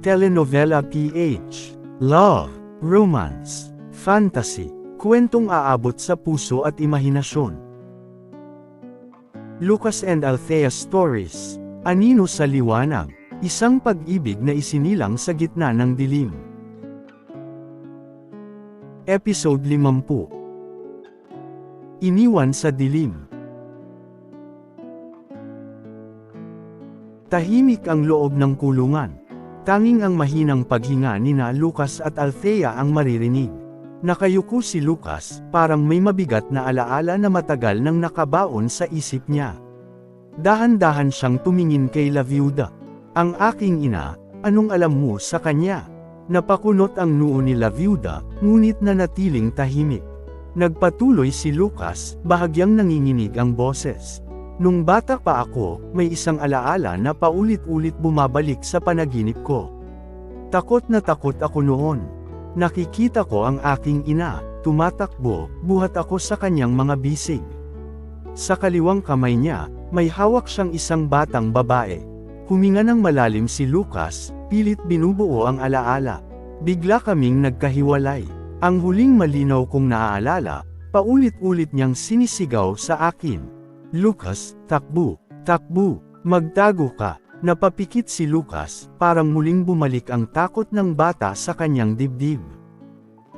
Telenovela PH. Love, romance, fantasy, kwentong aabot sa puso at imahinasyon. Lucas and Althea Stories. Anino sa Liwanag. Isang pag-ibig na isinilang sa gitna ng dilim. Episode 50. Iniwan sa dilim. Tahimik ang loob ng kulungan. Tanging ang mahinang paghinga nina Lucas at Althea ang maririnig. Nakayuko si Lucas, parang may mabigat na alaala na matagal nang nakabaon sa isip niya. Dahan-dahan siyang tumingin kay La Viuda. Ang aking ina, anong alam mo sa kanya? Napakunot ang noo ni La Viuda, ngunit nanatiling tahimik. Nagpatuloy si Lucas, bahagyang nanginginig ang boses. Nung bata pa ako, may isang alaala na paulit-ulit bumabalik sa panaginip ko. Takot na takot ako noon. Nakikita ko ang aking ina, tumatakbo, buhat ako sa kanyang mga bisig. Sa kaliwang kamay niya, may hawak siyang isang batang babae. Huminga ng malalim si Lucas, pilit binubuo ang alaala. Bigla kaming nagkahiwalay. Ang huling malinaw kong naaalala, paulit-ulit niyang sinisigaw sa akin. Lucas, takbo, takbo, magtago ka. Napapikit si Lucas, parang muling bumalik ang takot ng bata sa kanyang dibdib.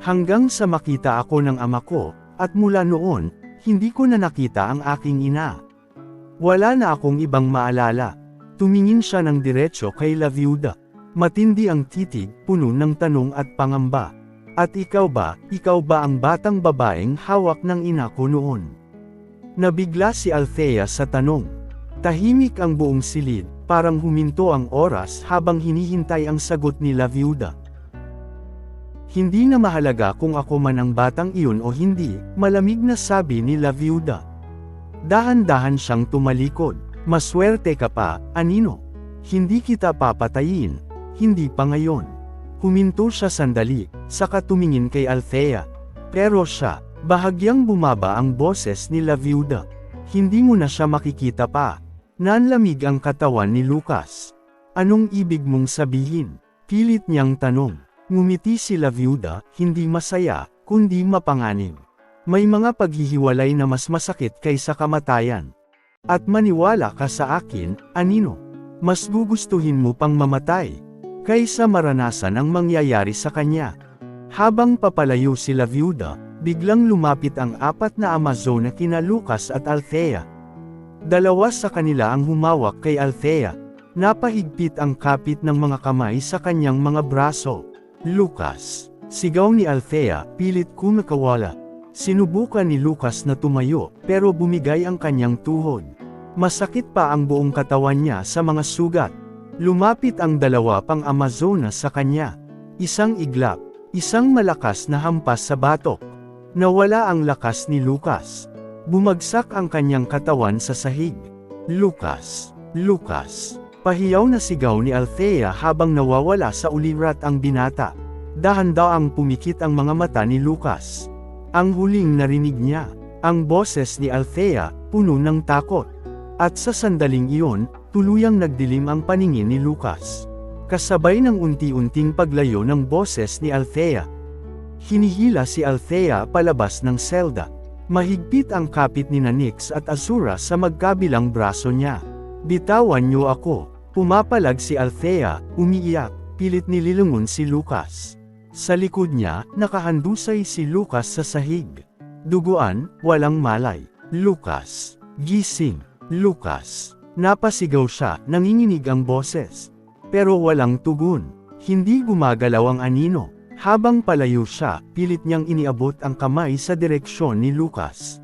Hanggang sa makita ako ng ama ko, at mula noon, hindi ko na nakita ang aking ina. Wala na akong ibang maalala. Tumingin siya ng diretso kay La Viuda. Matindi ang titig, puno ng tanong at pangamba. At ikaw ba ang batang babaeng hawak ng ina ko noon? Nabigla si Althea sa tanong. Tahimik ang buong silid, parang huminto ang oras habang hinihintay ang sagot ni La Viuda. Hindi na mahalaga kung ako man ang batang iyon o hindi, malamig na sabi ni La Viuda. Dahan-dahan siyang tumalikod. Maswerte ka pa, Anino. Hindi kita papatayin, hindi pa ngayon. Huminto siya sandali, saka tumingin kay Althea. Pero siya, bahagyang bumaba ang boses ni La Viuda. Hindi mo na siya makikita pa. Nanlamig ang katawan ni Lucas. Anong ibig mong sabihin? Pilit niyang tanong. Ngumiti si La Viuda, hindi masaya, kundi mapanganib. May mga paghihiwalay na mas masakit kaysa kamatayan. At maniwala ka sa akin, Anino. Mas gugustuhin mo pang mamatay, kaysa maranasan ang mangyayari sa kanya. Habang papalayo si La Viuda, biglang lumapit ang apat na Amazona kina Lucas at Althea. Dalawa sa kanila ang humawak kay Althea. Napahigpit ang kapit ng mga kamay sa kanyang mga braso. Lucas! Sigaw ni Althea, pilit kumakawala. Sinubukan ni Lucas na tumayo, pero bumigay ang kanyang tuhod. Masakit pa ang buong katawan niya sa mga sugat. Lumapit ang dalawa pang Amazona sa kanya. Isang iglap, isang malakas na hampas sa batok. Nawala ang lakas ni Lucas. Bumagsak ang kanyang katawan sa sahig. Lucas! Lucas! Pahiyaw na sigaw ni Althea habang nawawala sa ulirat ang binata. Dahan-daang pumikit ang mga mata ni Lucas. Ang huling narinig niya, ang boses ni Althea, puno ng takot. At sa sandaling iyon, tuluyang nagdilim ang paningin ni Lucas. Kasabay ng unti-unting paglayo ng boses ni Althea. Hinihila si Althea palabas ng selda. Mahigpit ang kapit ni Nix at Azura sa magkabilang braso niya. Bitawan niyo ako. Pumapalag si Althea, umiiyak, pilit nililungon si Lucas. Sa likod niya, nakahandusay si Lucas sa sahig. Duguan, walang malay. Lucas! Gising! Lucas! Napasigaw siya, nanginginig ang boses. Pero walang tugon. Hindi gumagalaw ang anino. Habang palayo siya, pilit niyang iniabot ang kamay sa direksyon ni Lucas.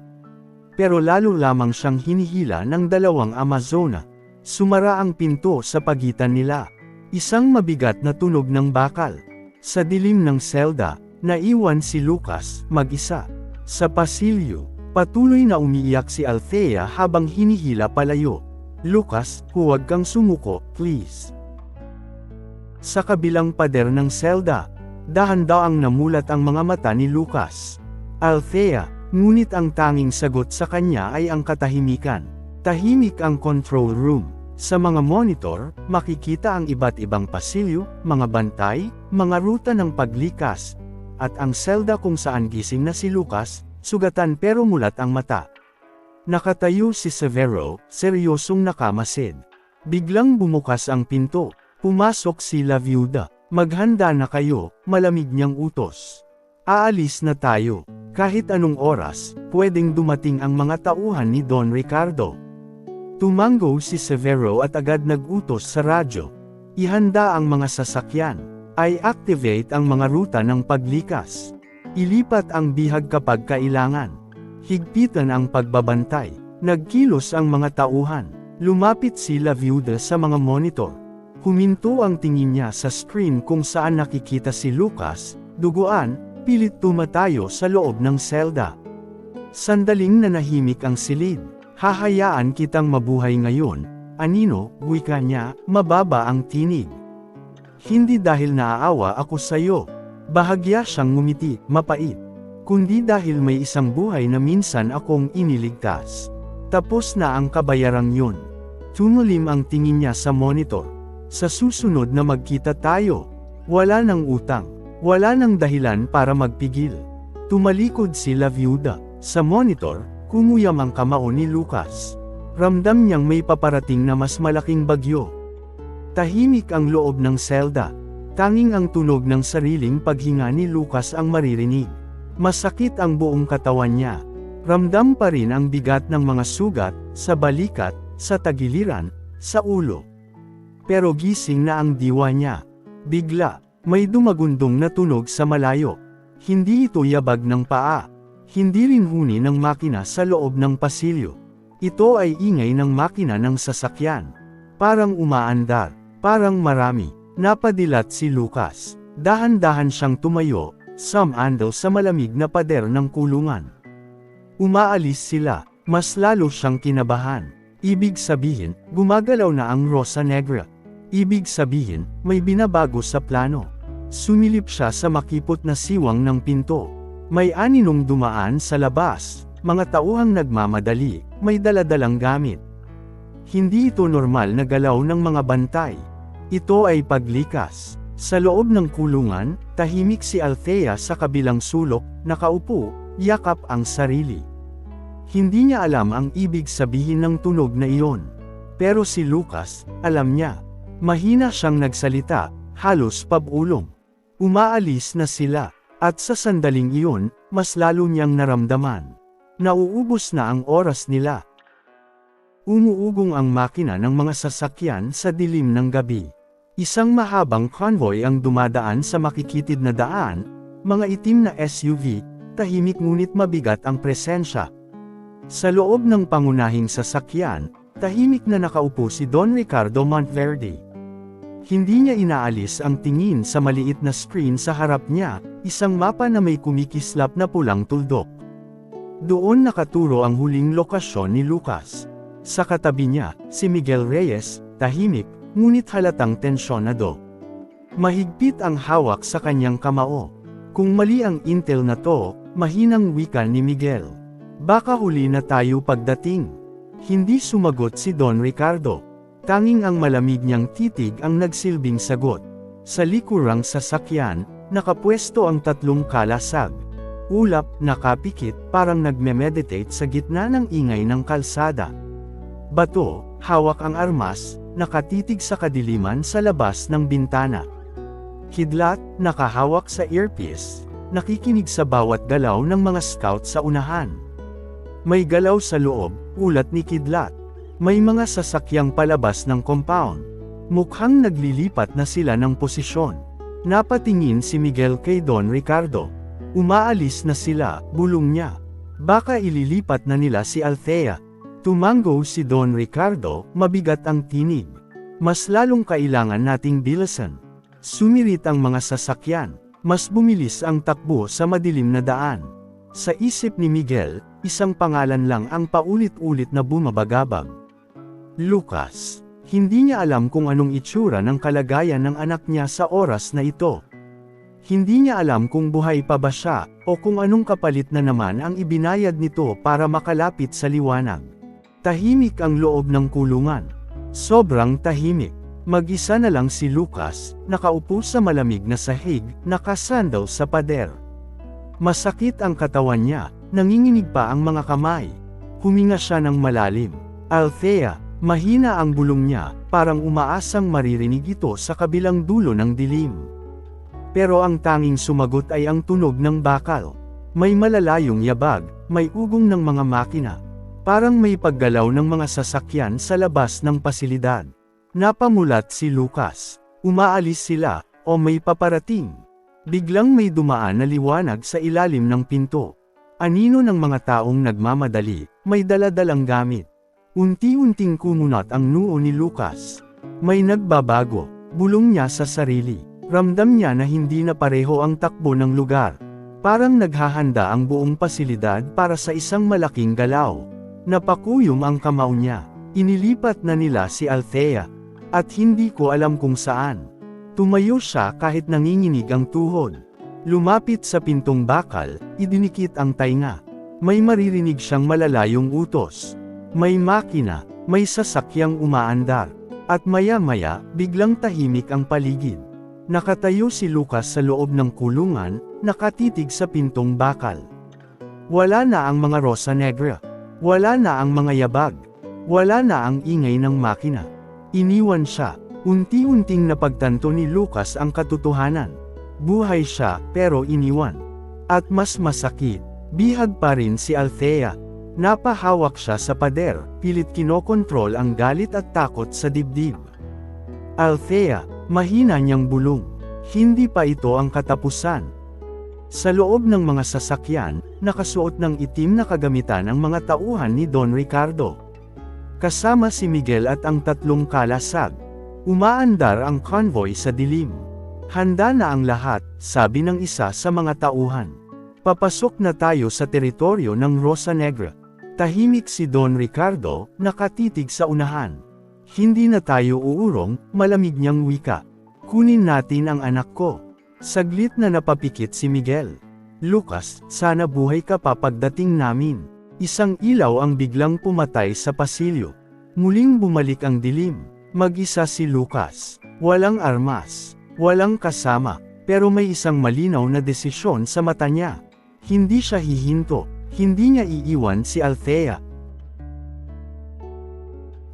Pero lalo lamang siyang hinihila ng dalawang Amazona. Sumara ang pinto sa pagitan nila. Isang mabigat na tunog ng bakal. Sa dilim ng selda, naiwan si Lucas, mag-isa. Sa pasilyo, patuloy na umiiyak si Althea habang hinihila palayo. Lucas, huwag kang sumuko, please. Sa kabilang pader ng selda, dahan-daang namulat ang mga mata ni Lucas. Althea, ngunit ang tanging sagot sa kanya ay ang katahimikan. Tahimik ang control room. Sa mga monitor, makikita ang iba't ibang pasilyo, mga bantay, mga ruta ng paglikas, at ang selda kung saan gising na si Lucas, sugatan pero mulat ang mata. Nakatayo si Severo, seryosong nakamasid. Biglang bumukas ang pinto. Pumasok si La Viuda. Maghanda na kayo, malamig niyang utos. Aalis na tayo. Kahit anong oras, pwedeng dumating ang mga tauhan ni Don Ricardo. Tumango si Severo at agad nag-utos sa radyo. Ihanda ang mga sasakyan. I-activate ang mga ruta ng paglikas. Ilipat ang bihag kapag kailangan. Higpitan ang pagbabantay. Nagkilos ang mga tauhan. Lumapit si La Viuda sa mga monitor. Huminto ang tingin niya sa screen kung saan nakikita si Lucas, duguan, pilit tumatayo sa loob ng selda. Sandaling nanahimik ang silid. Hahayaan kitang mabuhay ngayon, anino, wika niya, mababa ang tinig. Hindi dahil naaawa ako sa'yo. Bahagya siyang ngumiti, mapait. Kundi dahil may isang buhay na minsan akong iniligtas. Tapos na ang kabayarang yun. Tumulim ang tingin niya sa monitor. Sa susunod na magkita tayo. Wala nang utang. Wala nang dahilan para magpigil. Tumalikod si La Viuda. Sa monitor, kumuyam ang kamao ni Lucas. Ramdam niyang may paparating na mas malaking bagyo. Tahimik ang loob ng selda. Tanging ang tunog ng sariling paghinga ni Lucas ang maririnig. Masakit ang buong katawan niya. Ramdam pa rin ang bigat ng mga sugat, sa balikat, sa tagiliran, sa ulo. Pero gising na ang diwa niya. Bigla, may dumagundong na tunog sa malayo. Hindi ito yabag ng paa. Hindi rin huni ng makina sa loob ng pasilyo. Ito ay ingay ng makina ng sasakyan. Parang umaandar, parang marami. Napadilat si Lucas. Dahan-dahan siyang tumayo, sumandal sa malamig na pader ng kulungan. Umaalis sila, mas lalo siyang kinabahan. Ibig sabihin, gumagalaw na ang Rosa Negra. Ibig sabihin, may binabago sa plano. Sumilip siya sa makipot na siwang ng pinto. May aninong dumaan sa labas, mga tauhang nagmamadali, may daladalang gamit. Hindi ito normal na galaw ng mga bantay. Ito ay paglikas. Sa loob ng kulungan, tahimik si Althea sa kabilang sulok, nakaupo, yakap ang sarili. Hindi niya alam ang ibig sabihin ng tunog na iyon. Pero si Lucas, alam niya. Mahina siyang nagsalita, halos pabulong. Umaalis na sila, at sa sandaling iyon, mas lalo niyang naramdaman. Nauubos na ang oras nila. Umuugong ang makina ng mga sasakyan sa dilim ng gabi. Isang mahabang convoy ang dumadaan sa makikitid na daan, mga itim na SUV, tahimik ngunit mabigat ang presensya. Sa loob ng pangunahing sasakyan, tahimik na nakaupo si Don Ricardo Monteverde. Hindi niya inaalis ang tingin sa maliit na screen sa harap niya, isang mapa na may kumikislap na pulang tuldok. Doon nakaturo ang huling lokasyon ni Lucas. Sa katabi niya, si Miguel Reyes, tahimik, ngunit halatang tensyonado. Mahigpit ang hawak sa kanyang kamao. Kung mali ang intel na to, mahinang wika ni Miguel. Baka huli na tayo pagdating. Hindi sumagot si Don Ricardo. Tanging ang malamig niyang titig ang nagsilbing sagot. Sa likurang sasakyan, nakapwesto ang tatlong kalasag. Ulap, nakapikit, parang nagme-meditate sa gitna ng ingay ng kalsada. Bato, hawak ang armas, nakatitig sa kadiliman sa labas ng bintana. Kidlat, nakahawak sa earpiece, nakikinig sa bawat galaw ng mga scout sa unahan. May galaw sa loob, ulat ni Kidlat. May mga sasakyang palabas ng compound. Mukhang naglilipat na sila ng posisyon. Napatingin si Miguel kay Don Ricardo. Umaalis na sila, bulong niya. Baka ililipat na nila si Althea. Tumango si Don Ricardo, mabigat ang tinig. Mas lalong kailangan nating bilisan. Sumirit ang mga sasakyan. Mas bumilis ang takbo sa madilim na daan. Sa isip ni Miguel, isang pangalan lang ang paulit-ulit na bumabagabag. Lucas. Hindi niya alam kung anong itsura ng kalagayan ng anak niya sa oras na ito. Hindi niya alam kung buhay pa ba siya, o kung anong kapalit na naman ang ibinayad nito para makalapit sa liwanag. Tahimik ang loob ng kulungan. Sobrang tahimik. Mag-isa na lang si Lucas, nakaupo sa malamig na sahig, nakasandal sa pader. Masakit ang katawan niya, nanginginig pa ang mga kamay. Huminga siya ng malalim. Althea, mahina ang bulong niya, parang umaasang maririnig ito sa kabilang dulo ng dilim. Pero ang tanging sumagot ay ang tunog ng bakal. May malalayong yabag, may ugong ng mga makina. Parang may paggalaw ng mga sasakyan sa labas ng pasilidad. Napamulat si Lucas. Umaalis sila, o may paparating. Biglang may dumaan na liwanag sa ilalim ng pinto. Anino ng mga taong nagmamadali, may daladalang gamit. Unti-unting kumunat ang noo ni Lucas. May nagbabago, bulong niya sa sarili. Ramdam niya na hindi na pareho ang takbo ng lugar. Parang naghahanda ang buong pasilidad para sa isang malaking galaw. Napakuyom ang kamao niya. Inilipat na nila si Althea. At hindi ko alam kung saan. Tumayo siya kahit nanginginig ang tuhod. Lumapit sa pintong bakal, idinikit ang tainga. May maririnig siyang malalayong utos. May makina, may sasakyang umaandar. At maya-maya, biglang tahimik ang paligid. Nakatayo si Lucas sa loob ng kulungan, nakatitig sa pintong bakal. Wala na ang mga Rosa Negra. Wala na ang mga yabag. Wala na ang ingay ng makina. Iniwan siya. Unti-unting napagtanto ni Lucas ang katotohanan. Buhay siya, pero iniwan. At mas masakit, bihag pa rin si Althea. Napahawak siya sa pader, pilit kinokontrol ang galit at takot sa dibdib. Althea, mahina niyang bulong. Hindi pa ito ang katapusan. Sa loob ng mga sasakyan, nakasuot ng itim na kagamitan ang mga tauhan ni Don Ricardo. Kasama si Miguel at ang tatlong kalasag. Umaandar ang convoy sa dilim. Handa na ang lahat, sabi ng isa sa mga tauhan. Papasok na tayo sa teritoryo ng Rosa Negra. Tahimik si Don Ricardo, nakatitig sa unahan. Hindi na tayo uurong, malamig niyang wika. Kunin natin ang anak ko. Saglit na napapikit si Miguel. Lucas, sana buhay ka pa pagdating namin. Isang ilaw ang biglang pumatay sa pasilyo. Muling bumalik ang dilim. Mag-isa si Lucas. Walang armas. Walang kasama. Pero may isang malinaw na desisyon sa mata niya. Hindi siya hihinto. Hindi niya iiwan si Althea.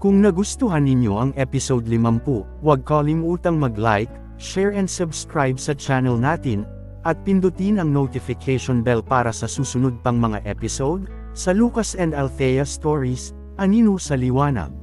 Kung nagustuhan ninyo ang episode 50, huwag kalimutang mag-like, share and subscribe sa channel natin, at pindutin ang notification bell para sa susunod pang mga episode, sa Lucas and Althea Stories, Anino sa Liwanag.